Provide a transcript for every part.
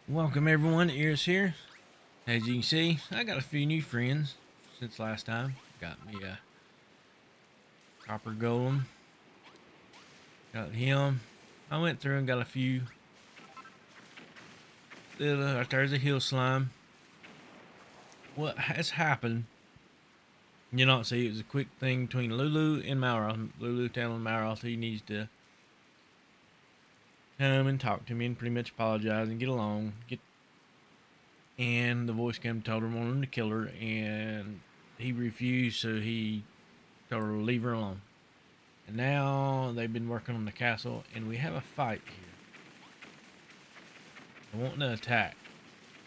Welcome everyone, Ears here. As you can see, I got a few new friends since last time. Got me a copper golem. Got him. I went through and got a few little, there's a hill slime. What has happened, you don't see, it was a quick thing between Lulu and Malroth. Lulu telling Malroth he needs to come and talk to me and pretty much apologize and get along. And the voice came and told her wanted him to kill her, and he refused, so he told her to leave her alone. And now they've been working on the castle, and we have a fight here. I want to attack.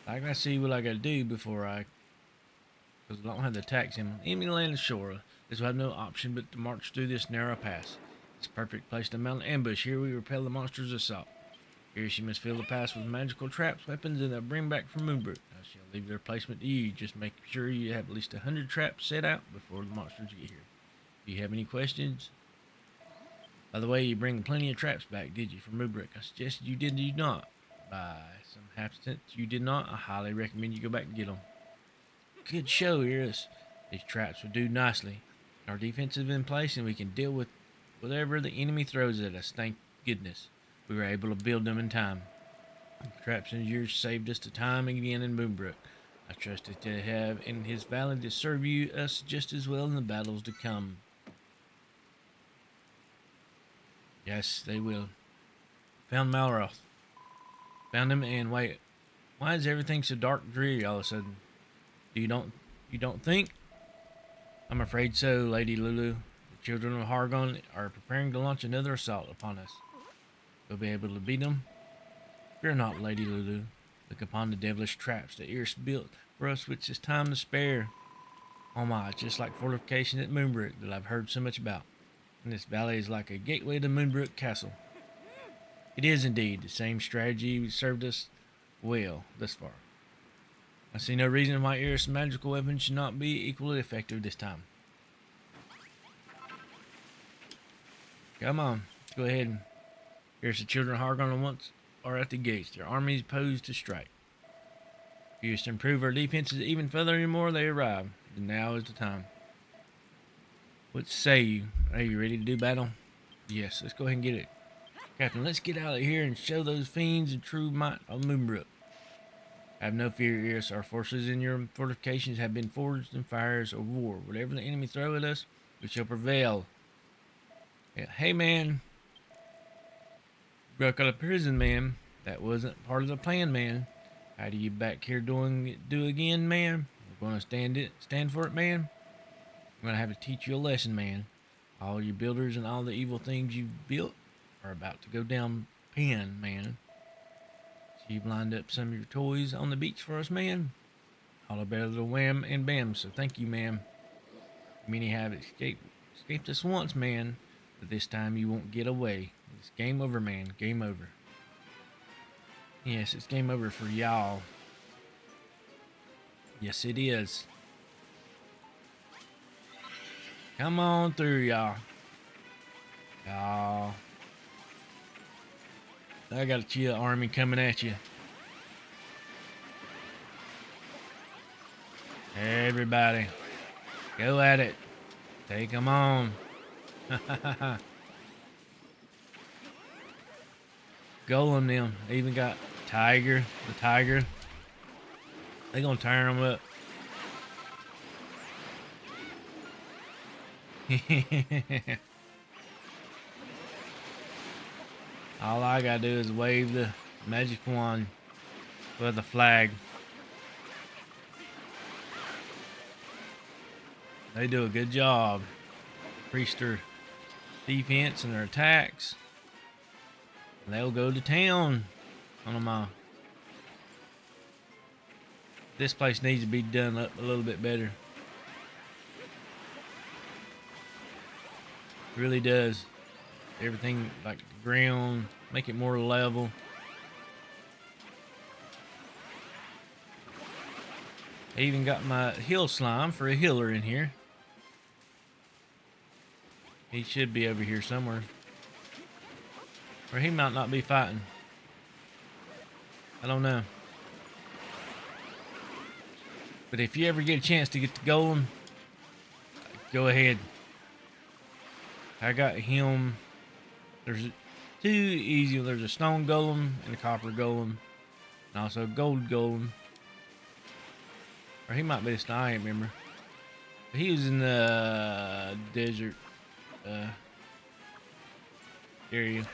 I gotta see what I gotta do before because I don't have the attacks in. Enemy land ashore. This will have no option but to march through this narrow pass. It's a perfect place to mount an ambush. Here we repel the monster's assault. Here she must fill the pass with magical traps, weapons, and they'll bring back from Moonbrook. I shall leave their placement to you. Just make sure you have at least 100 traps set out before the monsters get here. Do you have any questions? By the way, you bring plenty of traps back, did you, from Moonbrook? I suggested you did not. By some happenstance, you did not. I highly recommend you go back and get them. Good show, Iris. These traps will do nicely. Our defense is in place, and we can deal with whatever the enemy throws at us. Thank goodness we were able to build them in time. The traps and yours saved us the time again in Moonbrook. I trust that they have in his valid to serve us just as well in the battles to come. Yes, they will. Found Malroth. Found him, and wait, why is everything so dark and dreary all of a sudden? You don't think? I'm afraid so, Lady Lulu. The Children of Hargon are preparing to launch another assault upon us. We'll be able to beat them. Fear not, Lady Lulu. Look upon the devilish traps that Iris built for us, which is time to spare. Oh my, it's just like fortification at Moonbrook that I've heard so much about. And this valley is like a gateway to Moonbrook Castle. It is indeed. The same strategy served us well thus far. I see no reason why Iris' magical weapons should not be equally effective this time. Come on, let's go ahead and Iris, the Children of Hargon once are at the gates. Their armies posed to strike. If you wish to improve our defenses even further anymore, they arrive. And now is the time. What say you? Are you ready to do battle? Yes, let's go ahead and get it. Captain, let's get out of here and show those fiends the true might of Moonbrook. Have no fear, Iris. Our forces in your fortifications have been forged in fires of war. Whatever the enemy throw at us, we shall prevail. Yeah. Hey, man. Broke out of prison, man. That wasn't part of the plan, man. How do you back here do again, man? We're gonna stand for it, man. I'm gonna have to teach you a lesson, man. All your builders and all the evil things you've built are about to go down pen, man. So you've lined up some of your toys on the beach for us, man. All about the wham and bam, so thank you, ma'am. Many have escaped us once, man, but this time you won't get away. It's game over, man. Game over. Yes, it's game over for y'all. Yes, it is. Come on through, y'all. Y'all. I got a chill army coming at you. Everybody, go at it. Take them on. Golem them. They even got the tiger. They gonna tear them up. All I gotta do is wave the magic wand with the flag. They do a good job. Increase their defense and their attacks. They'll go to town on them all. This place needs to be done up a little bit better. It really does. Everything like the ground, make it more level. I even got my hill slime for a healer in here. He should be over here somewhere. Or he might not be fighting. I don't know. But if you ever get a chance to get the Golem, go ahead. I got him. There's two easy. There's a stone golem and a copper golem, and also a gold golem. Or he might be the stone. I can't remember. But he was in the desert area.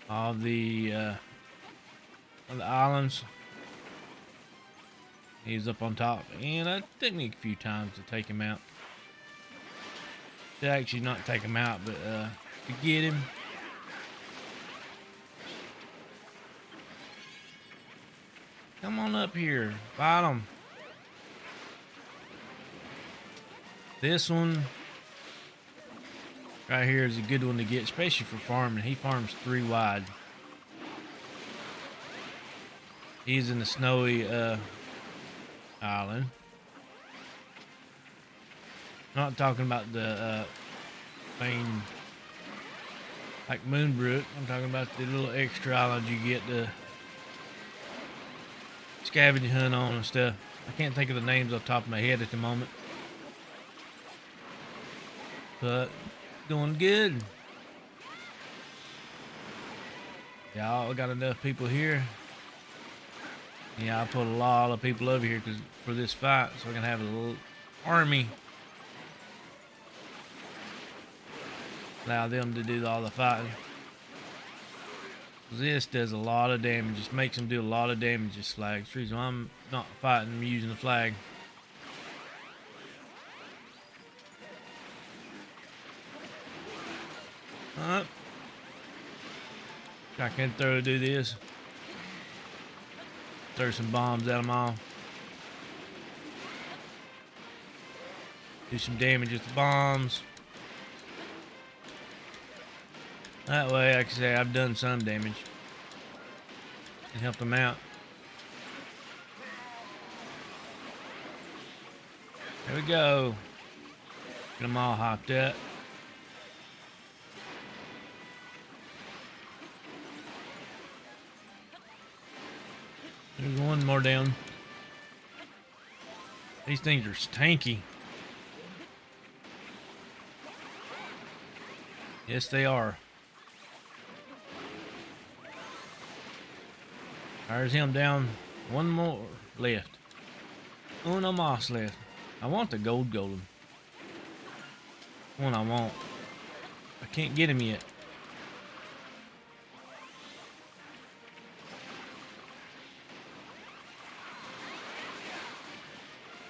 Of the islands. He's up on top, and it took me a few times to take him out. To actually not take him out, but to get him. Come on up here, fight him. This one right here is a good one to get, especially for farming. He farms 3 wide. He's in the snowy island. Not talking about the main, like Moonbrook. I'm talking about the little extra islands you get to scavenge hunt on and stuff. I can't think of the names off the top of my head at the moment. But doing good. Y'all got enough people here. Yeah, I put a lot of people over here for this fight, so I can have a little army. Allow them to do all the fighting. This does a lot of damage. Just makes them do a lot of damage. This flag. That's the reason why I'm not fighting. I'm using the flag. Alright. I can do this. Throw some bombs at them all. Do some damage with the bombs. That way, like I say, I've done some damage. And help them out. There we go. Get them all hopped up. There's one more down. These things are stanky. Yes, they are. There's him down. One more left. Uno más left. I want the gold golem. One I want. I can't get him yet.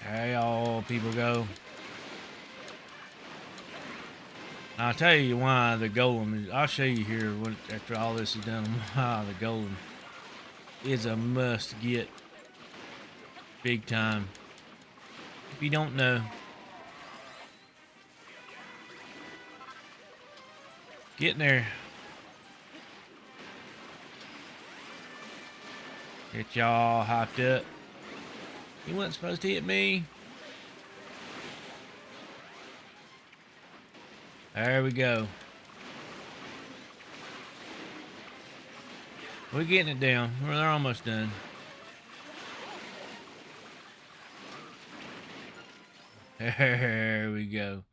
There all people go. I'll tell you why the golem is. I'll show you here after all this is done why the golem is a must get. Big time. If you don't know, get in there. Get y'all hyped up. He wasn't supposed to hit me. There we go. We're getting it down. They're almost done. There we go.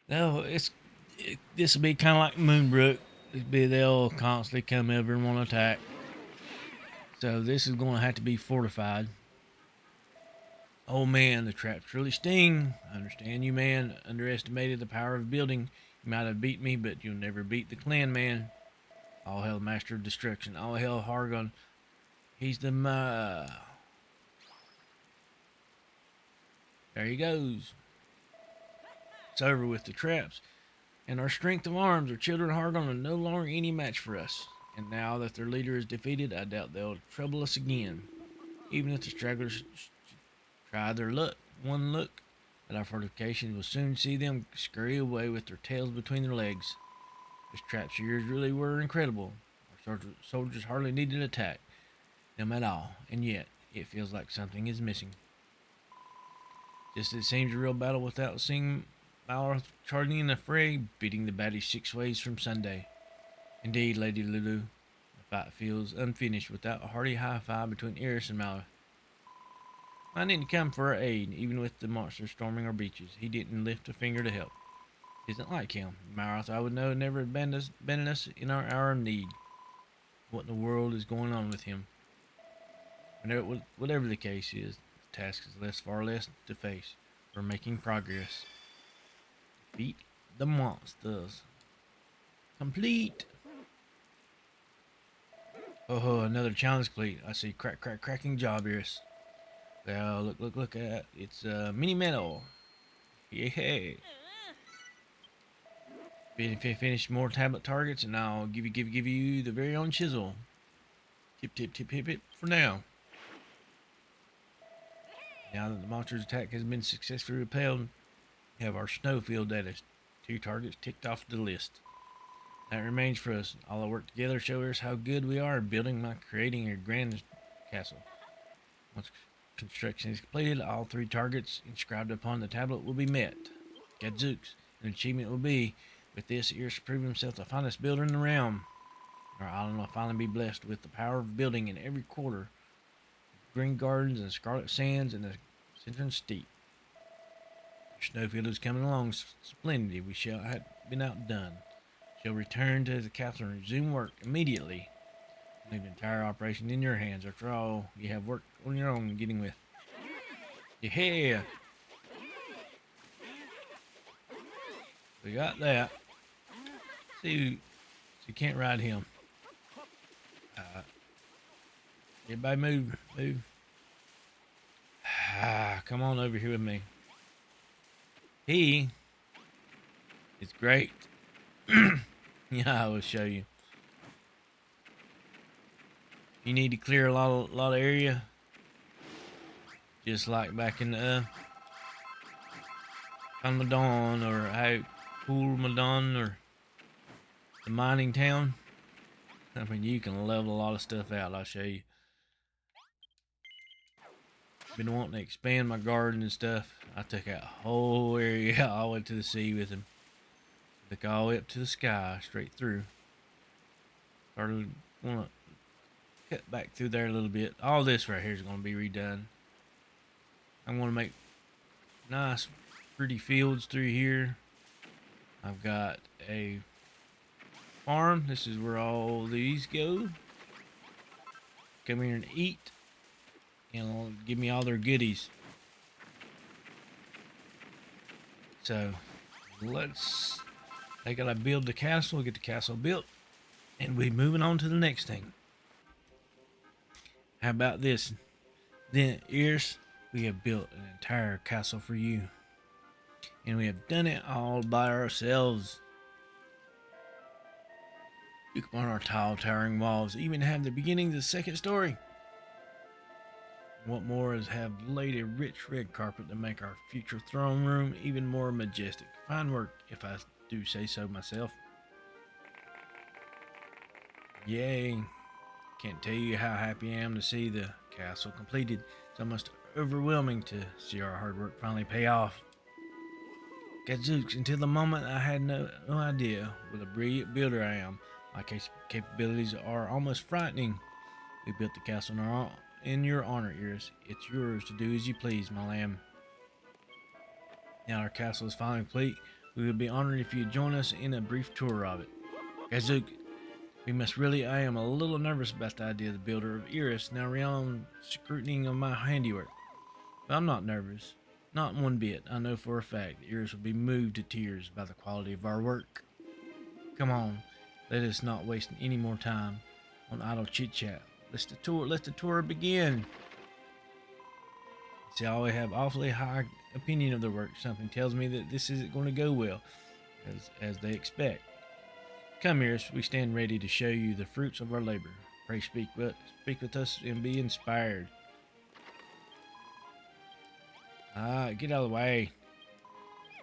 No, this will be kind of like Moonbrook. They'll constantly come over and want to attack. So this is going to have to be fortified. Oh man, the traps really sting. I understand you, man. Underestimated the power of building. You might have beat me, but you'll never beat the clan, man. All hail Master of Destruction. All hail Hargon. He's the There he goes. It's over with the traps. And our strength of arms, our Children of Hargon, are no longer any match for us. And now that their leader is defeated, I doubt they'll trouble us again. Even if the stragglers try their luck, one look at our fortifications will soon see them scurry away with their tails between their legs. Those traps of yours really were incredible. Our soldiers hardly needed to attack them at all, and yet it feels like something is missing. Just as it seems a real battle without seeing Malroth charging in the fray, beating the baddies 6 ways from Sunday. Indeed, Lady Lulu, the Fight feels unfinished without a hearty high five between Iris and Malroth. I didn't come for our aid, even with the monsters storming our beaches. He didn't lift a finger to help. Isn't like him. Malroth, I would know, never abandoned us in our hour of need. What in the world is going on with him? Whatever the case is, the task is far less to face. We're making progress. Defeat the monsters. Complete. Oh, another challenge complete. I see cracking job, Iris. Well, look at it. It's mini medal. Yeah. Finish more tablet targets, and I'll give you the very own chisel. Tip for now. Now that the monster's attack has been successfully repelled, we have our snowfield data. 2 targets ticked off the list. That remains for us. All our work together shows us how good we are at creating a grand castle. Once construction is completed, all 3 targets inscribed upon the tablet will be met. Gadzooks, an achievement will be, with this, Iris prove himself the finest builder in the realm. Our island will finally be blessed with the power of building in every quarter. Green gardens and scarlet sands and the Central Steep. Snowfield is coming along splendidly. We shall have been outdone. Shall return to the castle and resume work immediately. Leave the entire operation in your hands. After all, you have work on your own getting with. Yeah. We got that. See, you can't ride him. Everybody move. Come on over here with me. He is great. Yeah, I will show you. You need to clear a lot of area, just like back in the Madon or Madon or the mining town. I mean, you can level a lot of stuff out. I'll show you. Been wanting to expand my garden and stuff. I took that whole area all the way to the sea with him. Took all the way up to the sky, straight through. Started want to cut back through there a little bit. All this right here is going to be redone. I want to make nice, pretty fields through here. I've got a farm. This is where all these go. Come here and eat. And give me all their goodies. So they gotta build the castle, get the castle built, and we're moving on to the next thing. How about this? Then, Iris, we have built an entire castle for you. And we have done it all by ourselves. Look upon our tall, towering walls, even have the beginning of the second story. What more is have laid a rich red carpet to make our future throne room even more majestic. Fine work, if I do say so myself. Yay. Can't tell you how happy I am to see the castle completed. It's almost overwhelming to see our hard work finally pay off. Gadzooks, until the moment I had no idea what a brilliant builder I am. My capabilities are almost frightening. We built the castle in your honor, Iris. It's yours to do as you please, my lamb. Now our castle is finally complete. We would be honored if you join us in a brief tour of it. Gadzook, I am a little nervous about the idea of the builder of Iris now around scrutiny of my handiwork. But I'm not nervous. Not one bit. I know for a fact that Iris will be moved to tears by the quality of our work. Come on, let us not waste any more time on idle chit-chat. Let the tour begin. See, I always have awfully high opinion of the work. Something tells me that this isn't going to go well, as they expect. Come, Iris, we stand ready to show you the fruits of our labor. Pray speak with us and be inspired. Get out of the way.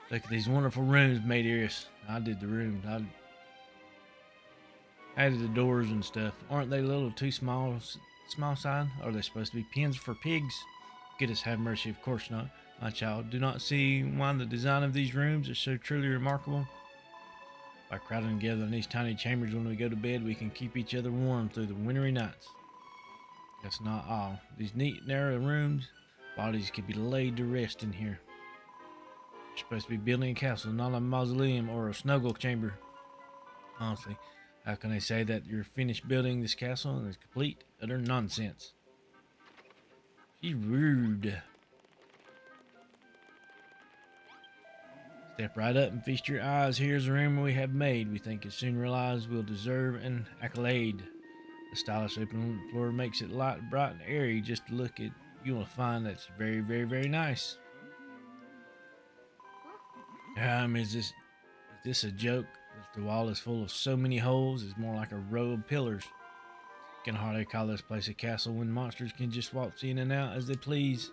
Look at these wonderful rooms made, Iris. I did the rooms. I added the doors and stuff. Aren't they a little too small side? Are they supposed to be pens for pigs? Goodness have mercy, of course not. My child, do not see why the design of these rooms is so truly remarkable. By crowding together in these tiny chambers when we go to bed, we can keep each other warm through the wintry nights. That's not all. These neat, narrow rooms, bodies can be laid to rest in here. You're supposed to be building a castle, not a mausoleum or a snuggle chamber. Honestly, how can they say that you're finished building this castle and it's complete, utter nonsense? She's rude. Step right up and feast your eyes. Here's a room we have made. We think it soon realize we'll deserve an accolade. The stylish open floor makes it light, bright, and airy. Just to look at, you will find that's very, very, very nice. Is this a joke? The wall is full of so many holes. It's more like a row of pillars. You can hardly call this place a castle when monsters can just waltz in and out as they please.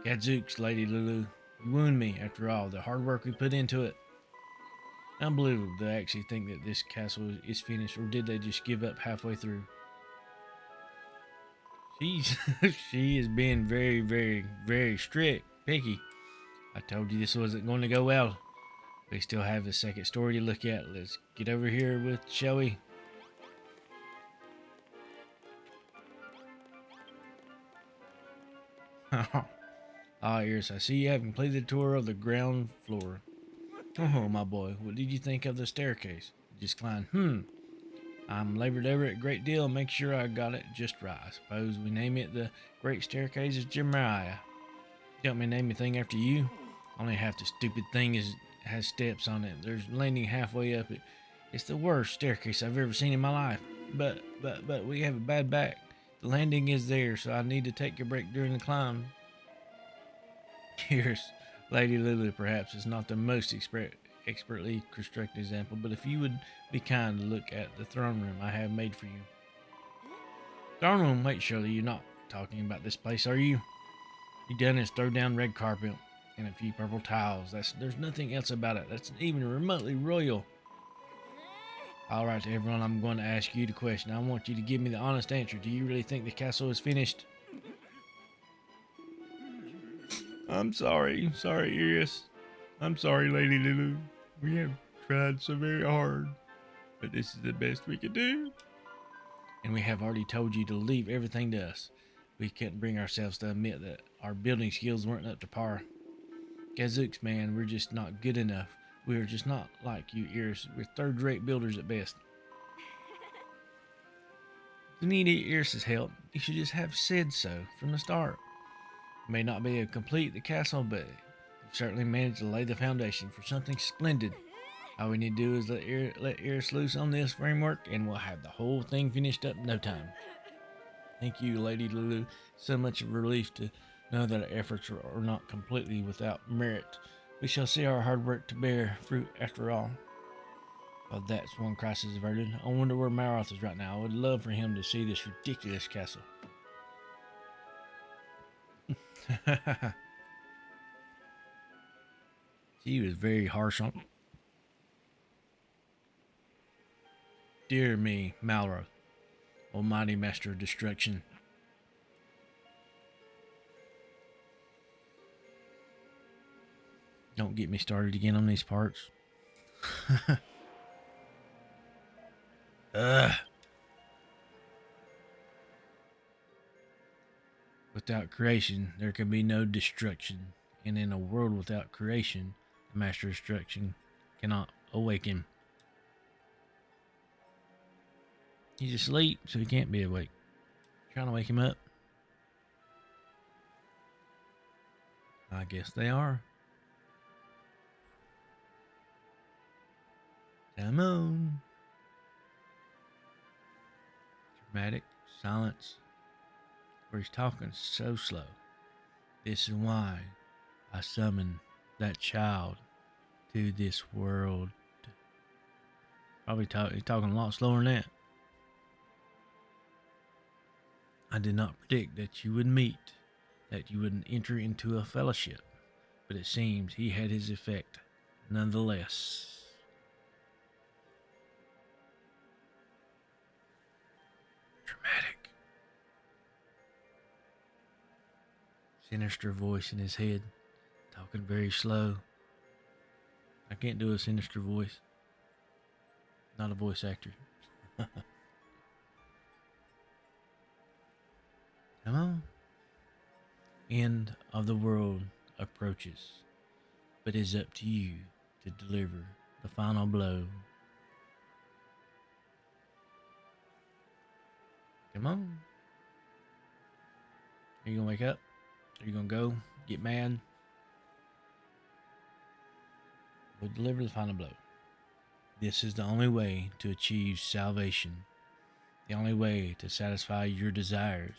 Gadzooks, Lady Lulu. You wound me, after all, the hard work we put into it. Unbelievable they actually think that this castle is finished, or did they just give up halfway through? She is being very, very, very strict, picky. I told you this wasn't going to go well. We still have the second story to look at. Let's get over here with, shall we? Ah, Iris, I see you have completed the tour of the ground floor. Oh, my boy, what did you think of the staircase? You just climbed. I'm labored over it a great deal. Make sure I got it just right. I suppose we name it the Great Staircase of Jemariah. You want me to name anything after you? Only half the stupid thing has steps on it. There's landing halfway up it. It's the worst staircase I've ever seen in my life. But we have a bad back. The landing is there, so I need to take a break during the climb. Here's Lady Lulu, perhaps, is not the most expertly constructed example, but if you would be kind to look at the throne room I have made for you. Throne room? Wait, surely you're not talking about this place, are you? You done is throw down red carpet and a few purple tiles. There's nothing else about it that's even remotely royal. Alright, everyone, I'm going to ask you the question. I want you to give me the honest answer. Do you really think the castle is finished? I'm sorry. Sorry, Iris. I'm sorry, Lady Lulu. We have tried so very hard, but this is the best we could do. And we have already told you to leave everything to us. We couldn't bring ourselves to admit that our building skills weren't up to par. Gadzooks, man, we're just not good enough. We're just not like you, Iris. We're third-rate builders at best. We need Iris's help. You should just have said so from the start. It may not be a complete the castle, but you've certainly managed to lay the foundation for something splendid. All we need to do is let Iris loose on this framework, and we'll have the whole thing finished up in no time. Thank you, Lady Lulu. So much of a relief to know that our efforts are not completely without merit. We shall see our hard work to bear fruit after all. Well, that's one crisis averted. I wonder where Malroth is right now. I would love for him to see this ridiculous castle. She was very harsh on. Dear me, Malroth, almighty master of destruction. Don't get me started again on these parts. Without creation, there can be no destruction. And in a world without creation, the master of destruction cannot awaken. He's asleep, so he can't be awake. Trying to wake him up. I guess they are. Come on. Dramatic silence, where he's talking so slow. This is why I summoned that child to this world. Probably he's talking a lot slower than that. I did not predict that you would meet, that you would enter into a fellowship, but it seems he had his effect nonetheless. Dramatic. Sinister voice in his head, talking very slow. I can't do a sinister voice. Not a voice actor. Come on. End of the world approaches, but it is up to you to deliver the final blow. Come on. Are you gonna wake up? Are you gonna go get mad? We'll deliver the final blow. This is the only way to achieve salvation, the only way to satisfy your desires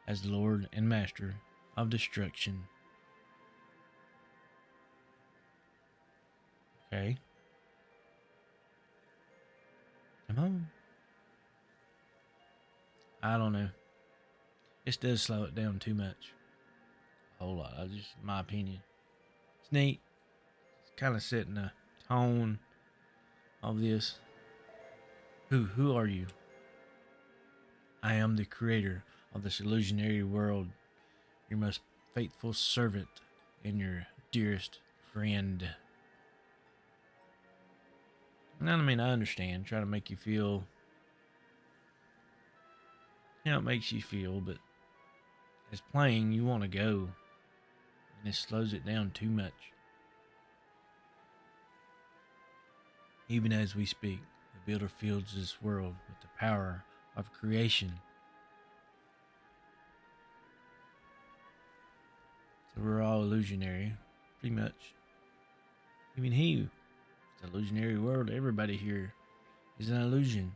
as the Lord and Master of Destruction. Okay. Come on. I don't know. This does slow it down too much. A whole lot. That's just my opinion. It's neat. It's kind of setting the tone of this. Who are you? I am the creator of this illusionary world, your most faithful servant and your dearest friend. And I mean, I understand. Try to make you feel, it makes you feel, but as playing, you want to go, and it slows it down too much. Even as we speak, the builder fills this world with the power of creation. So we're all illusionary, pretty much. Even he, it's an illusionary world. Everybody here is an illusion.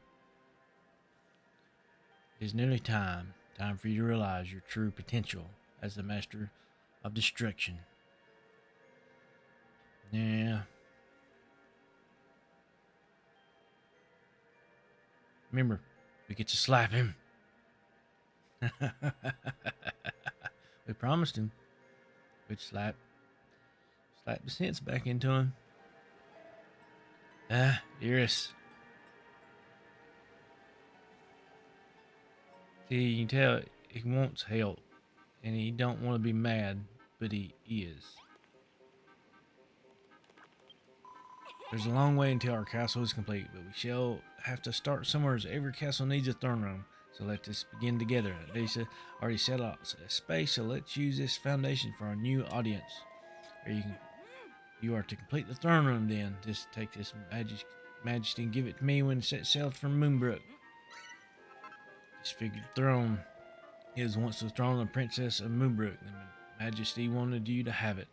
It is nearly time for you to realize your true potential as the master of destruction. Yeah. Remember, we get to slap him. We promised him we'd slap the sense back into him. Iris. See, you can tell he wants help, and he don't want to be mad, but he is. There's a long way until our castle is complete, but we shall have to start somewhere, as every castle needs a throne room. So let us begin together. Lisa already set out a space, so let's use this foundation for our new audience. Or you are to complete the throne room then. Just take this majesty and give it to me when it sets sail from Moonbrook. This figured throne is once the throne of the Princess of Moonbrook. The Majesty wanted you to have it.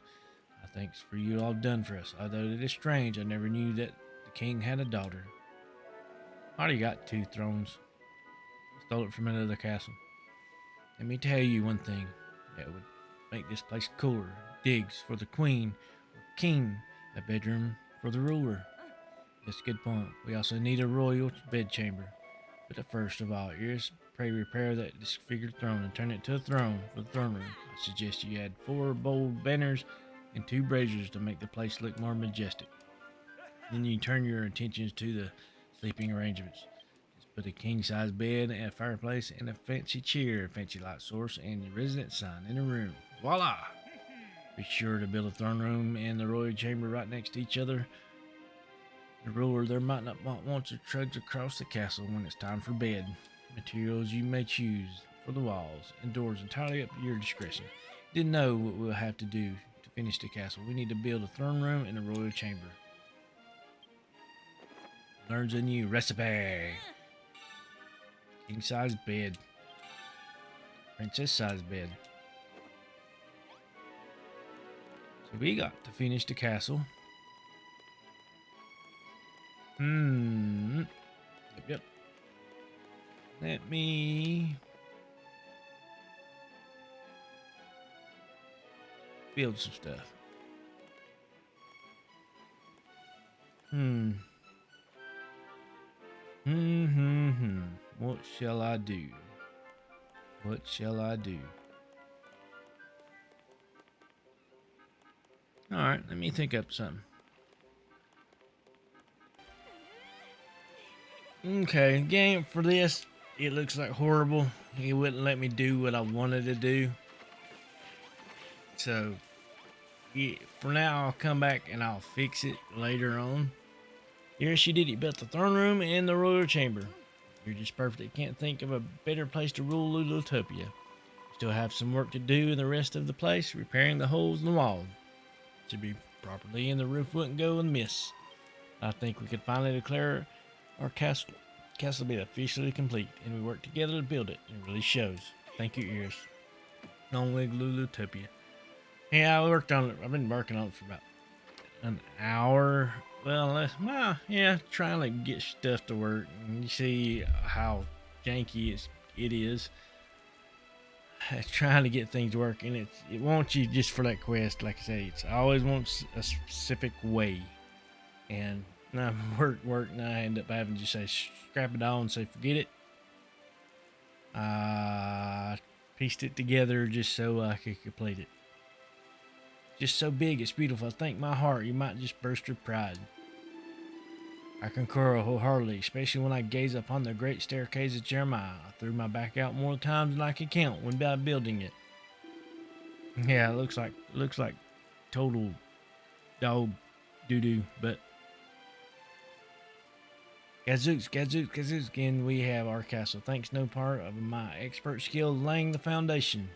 Thanks for you all done for us. Although it is strange, I never knew that the king had a daughter. I already got 2 thrones. Stole it from another castle. Let me tell you one thing that would make this place cooler. Digs for the queen or king. A bedroom for the ruler. That's a good point. We also need a royal bedchamber. But first of all, Iris, pray repair that disfigured throne and turn it to a throne for the throne room. I suggest you add 4 bold banners and 2 braziers to make the place look more majestic. Then you turn your attentions to the sleeping arrangements. Just put a king-size bed and a fireplace and a fancy chair, a fancy light source, and your resident sign in the room. Voila! Be sure to build a throne room and the royal chamber right next to each other. The ruler there might not want to trudge across the castle when it's time for bed. Materials you may choose for the walls and doors entirely up to your discretion. Didn't know what we'll have to do to finish the castle. We need to build a throne room and a royal chamber. Learns a new recipe. King-size bed. Princess-size bed. So we got to finish the castle. Yep. Let me build some stuff. What shall I do? What shall I do? Alright, let me think up something. Okay, game for this, it looks like horrible. It wouldn't let me do what I wanted to do. So, for now, I'll come back and I'll fix it later on. Yes, she did. He built the throne room and the royal chamber. You're just perfect. Can't think of a better place to rule Lulotopia. Still have some work to do in the rest of the place, repairing the holes in the wall. Should be properly and the roof wouldn't go amiss. I think we could finally declare our castle be officially complete, and we work together to build it. It really shows. Thank you, Iris. Long leg Lulotopia. Yeah, I worked on it. I've been working on it for about an hour. Well, yeah, trying to get stuff to work. And you see how janky it is. It's trying to get things working. It wants you just for that quest. Like I say, it's always wants a specific way. And now work, and I end up having to just say scrap it all and say forget it. Pieced it together just so I could complete it. Just so big, it's beautiful. Thank my heart, you might just burst with pride. I concur wholeheartedly, especially when I gaze upon the great staircase of Jeremiah. I threw my back out more times than I could count when by building it. Yeah, it looks like total dog doo-doo, but Gadzooks, again we have our castle. Thanks no part of my expert skill laying the foundation.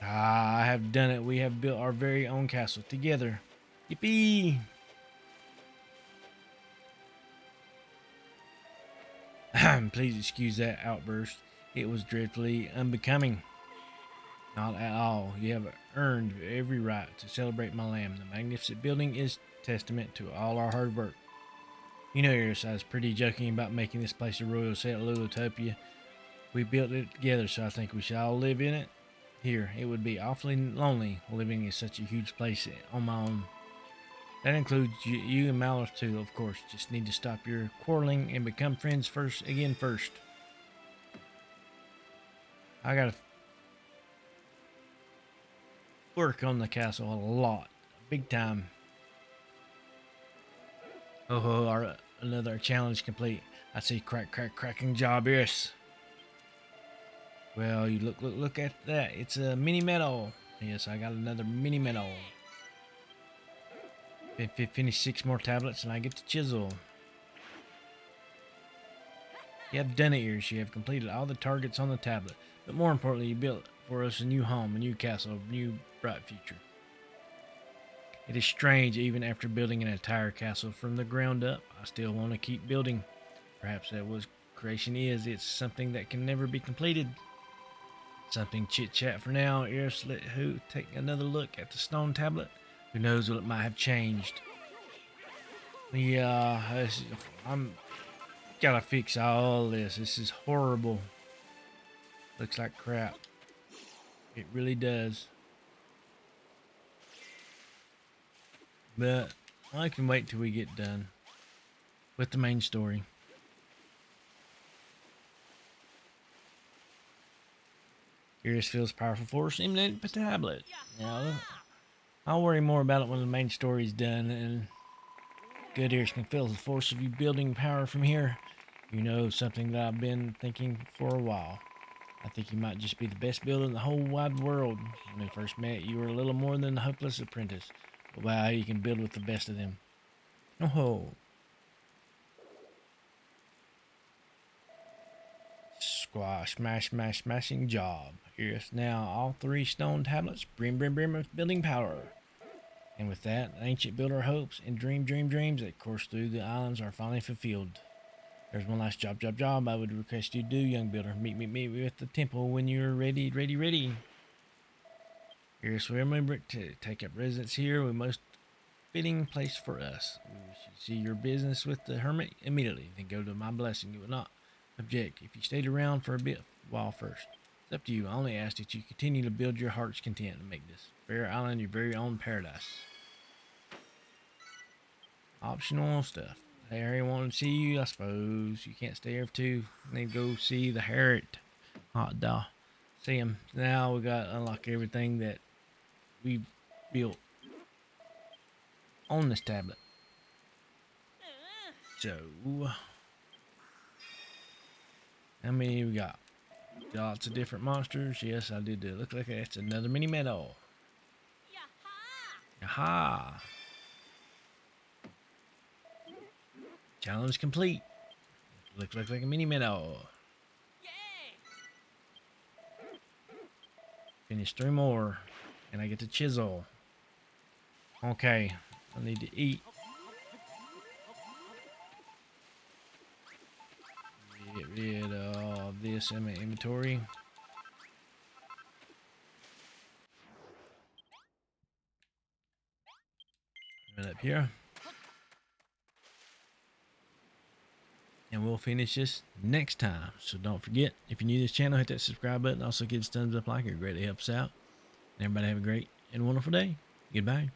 I have done it. We have built our very own castle together. Yippee! Please excuse that outburst. It was dreadfully unbecoming. Not at all. You have earned every right to celebrate my lamb. The magnificent building is testament to all our hard work. You know, Iris, I was pretty joking about making this place a royal set of Lulotopia. We built it together, so I think we should all live in it. Here, it would be awfully lonely living in such a huge place on my own. That includes you and Malroth too, of course. Just need to stop your quarreling and become friends first. I gotta work on the castle a lot, big time. Oh, another challenge complete. I see cracking job, yes. Well, you look at that. It's a mini medal. Yes, I got another mini medal. Finish 6 more tablets and I get the chisel. You have done it, Iris. You have completed all the targets on the tablet. But more importantly, you built for us a new home, a new castle, a new bright future. It is strange, even after building an entire castle from the ground up, I still want to keep building. Perhaps that was creation is. It's something that can never be completed. Something chit-chat for now. Iris, let who take another look at the stone tablet. Who knows what it might have changed. Yeah, I'm gotta fix all this. This is horrible. Looks like crap. It really does. But I can wait till we get done with the main story. Iris feels powerful force emanated by the tablet. Now, I'll worry more about it when the main story's done, and good Iris can feel the force of you building power from here. You know, something that I've been thinking for a while. I think you might just be the best builder in the whole wide world. When we first met, you were a little more than a hopeless apprentice. But wow, you can build with the best of them. Oh. Smashing job. Here's now all 3 stone tablets. Brim of building power. And with that, ancient builder hopes and dreams that course through the islands are finally fulfilled. There's one last job I would request you do, young builder. Meet me at the temple when you're ready. Here's remember to take up residence here. We most fitting place for us. We should see your business with the hermit immediately, then go to my blessing. You will not object if you stayed around for a while first. It's up to you. I only ask that you continue to build your heart's content and make this fair island your very own paradise. Optional stuff. Harry wanted to see you, I suppose. You can't stay here for 2. Then go see the Harriet. Hot dog. See him. Now we got to unlock everything that we've built on this tablet. So, how many we got? Lots of different monsters. Yes, I did. Look like that's another mini medal. Yaha! Challenge complete. Looks like a mini medal. Finish 3 more. And I get the chisel. Okay. I need to eat. Get rid of this in my inventory. Right up here. And we'll finish this next time. So don't forget, if you're new to this channel, hit that subscribe button. Also give us a thumbs up like it. It greatly helps out. And everybody have a great and wonderful day. Goodbye.